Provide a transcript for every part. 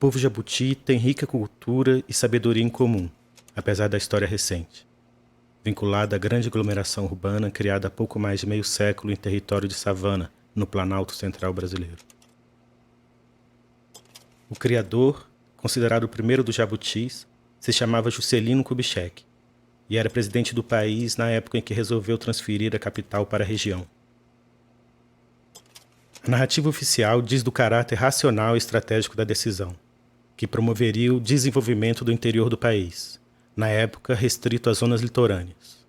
povo jabuti tem rica cultura e sabedoria em comum, apesar da história recente, vinculada à grande aglomeração urbana criada há pouco mais de meio século em território de savana, no Planalto Central brasileiro. O criador, considerado o primeiro dos jabutis, se chamava Juscelino Kubitschek e era presidente do país na época em que resolveu transferir a capital para a região. A narrativa oficial diz do caráter racional e estratégico da decisão, que promoveria o desenvolvimento do interior do país, na época restrito às zonas litorâneas.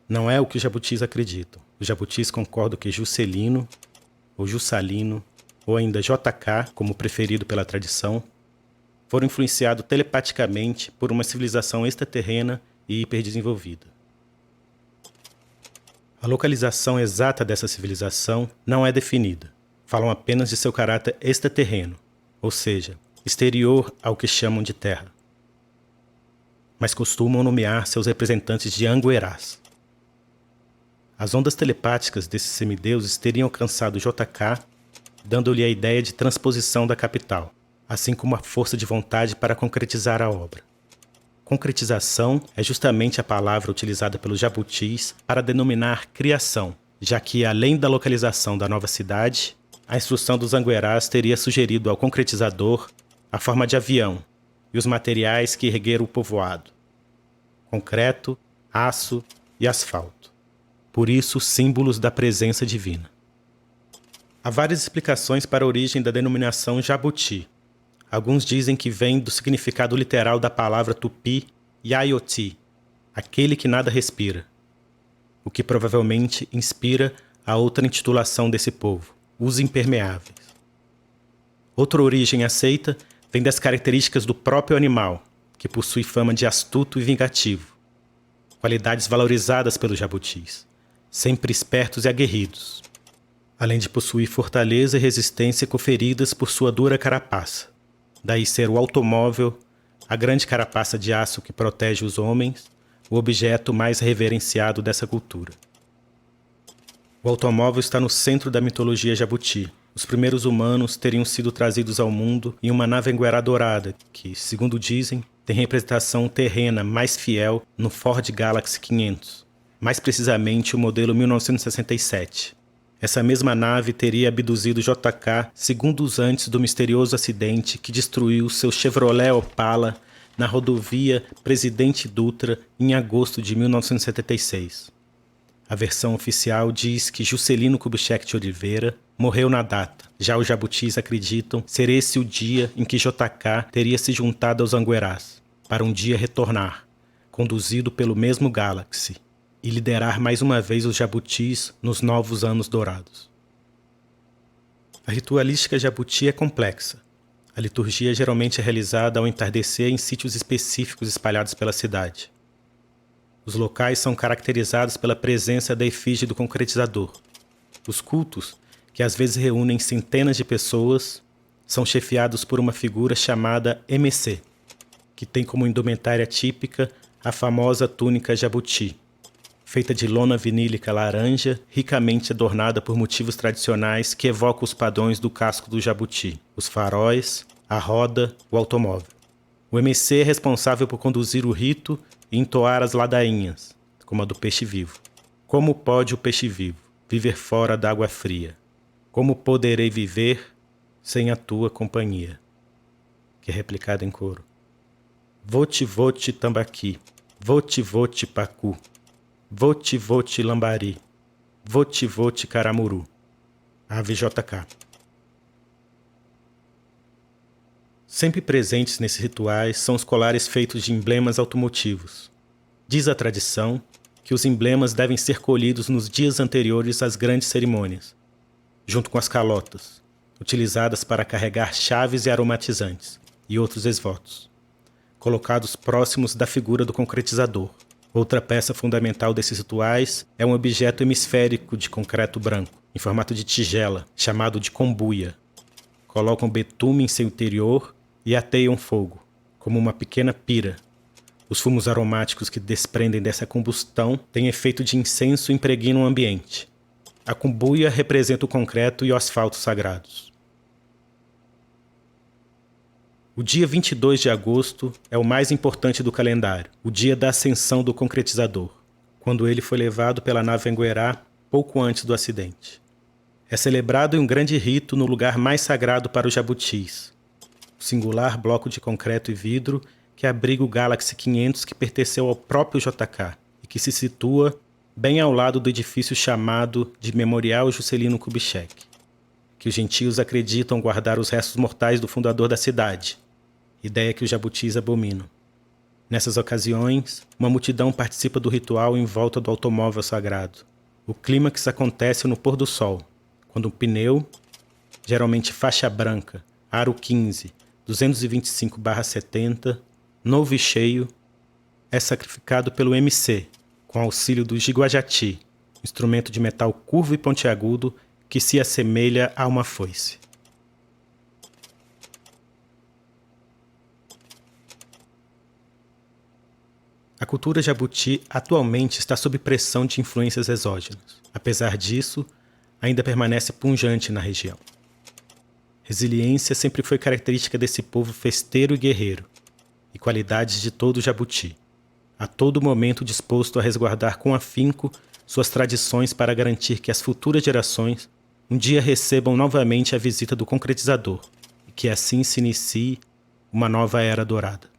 Não é o que os jabutis acreditam. Os jabutis concordam que Juscelino, ou Jussalino, ou ainda JK, como preferido pela tradição, foram influenciados telepaticamente por uma civilização extraterrena e hiperdesenvolvida. A localização exata dessa civilização não é definida. Falam apenas de seu caráter extraterreno, ou seja, exterior ao que chamam de terra. Mas costumam nomear seus representantes de Anguerás. As ondas telepáticas desses semideuses teriam alcançado JK, dando-lhe a ideia de transposição da capital, assim como a força de vontade para concretizar a obra. Concretização é justamente a palavra utilizada pelos jabutis para denominar criação, já que, além da localização da nova cidade, a instrução dos Anguerás teria sugerido ao concretizador a forma de avião e os materiais que ergueram o povoado: concreto, aço e asfalto. Por isso, símbolos da presença divina. Há várias explicações para a origem da denominação jabuti. Alguns dizem que vem do significado literal da palavra tupi Yayoti, aquele que nada respira, o que provavelmente inspira a outra intitulação desse povo, os impermeáveis. Outra origem aceita vem das características do próprio animal, que possui fama de astuto e vingativo, qualidades valorizadas pelos jabutis, sempre espertos e aguerridos, além de possuir fortaleza e resistência conferidas por sua dura carapaça. Daí ser o automóvel, a grande carapaça de aço que protege os homens, o objeto mais reverenciado dessa cultura. O automóvel está no centro da mitologia jabuti. Os primeiros humanos teriam sido trazidos ao mundo em uma nave Anguera dourada, que, segundo dizem, tem representação terrena mais fiel no Ford Galaxy 500, mais precisamente o modelo 1967. Essa mesma nave teria abduzido JK segundos antes do misterioso acidente que destruiu seu Chevrolet Opala na rodovia Presidente Dutra em agosto de 1976. A versão oficial diz que Juscelino Kubitschek de Oliveira morreu na data. Já os jabutis acreditam ser esse o dia em que JK teria se juntado aos Anguerás, para um dia retornar, conduzido pelo mesmo Galaxy, e liderar mais uma vez os jabutis nos novos anos dourados. A ritualística jabuti é complexa. A liturgia geralmente é realizada ao entardecer em sítios específicos espalhados pela cidade. Os locais são caracterizados pela presença da efígie do concretizador. Os cultos, que às vezes reúnem centenas de pessoas, são chefiados por uma figura chamada MC, que tem como indumentária típica a famosa túnica jabuti, feita de lona vinílica laranja, ricamente adornada por motivos tradicionais que evocam os padrões do casco do jabuti, os faróis, a roda, o automóvel. O MC é responsável por conduzir o rito e entoar as ladainhas, como a do peixe-vivo. Como pode o peixe-vivo viver fora d'água fria? Como poderei viver sem a tua companhia? Que é replicado em coro. Voti tambaqui, voti pacu, voti lambari, voti caramuru. AVJK. Sempre presentes nesses rituais são os colares feitos de emblemas automotivos. Diz a tradição que os emblemas devem ser colhidos nos dias anteriores às grandes cerimônias, junto com as calotas, utilizadas para carregar chaves e aromatizantes, e outros esvotos, colocados próximos da figura do concretizador. Outra peça fundamental desses rituais é um objeto hemisférico de concreto branco, em formato de tigela, chamado de kombuia. Colocam betume em seu interior e ateiam fogo, como uma pequena pira. Os fumos aromáticos que desprendem dessa combustão têm efeito de incenso e impregnam o ambiente. A kombuia representa o concreto e o asfalto sagrados. O dia 22 de agosto é o mais importante do calendário, o dia da ascensão do concretizador, quando ele foi levado pela nave Anguera pouco antes do acidente. É celebrado em um grande rito no lugar mais sagrado para os jabutis, o singular bloco de concreto e vidro que abriga o Galaxy 500 que pertenceu ao próprio JK e que se situa bem ao lado do edifício chamado de Memorial Juscelino Kubitschek, que os gentios acreditam guardar os restos mortais do fundador da cidade, ideia que os jabutis abominam. Nessas ocasiões, uma multidão participa do ritual em volta do automóvel sagrado. O clímax acontece no pôr do sol, quando um pneu, geralmente faixa branca, aro 15, 225/70, novo e cheio, é sacrificado pelo MC, com auxílio do Jiguajati, instrumento de metal curvo e pontiagudo que se assemelha a uma foice. A cultura jabuti atualmente está sob pressão de influências exógenas. Apesar disso, ainda permanece pungente na região. Resiliência sempre foi característica desse povo festeiro e guerreiro, e qualidades de todo jabuti, a todo momento disposto a resguardar com afinco suas tradições para garantir que as futuras gerações um dia recebam novamente a visita do concretizador e que assim se inicie uma nova era dourada.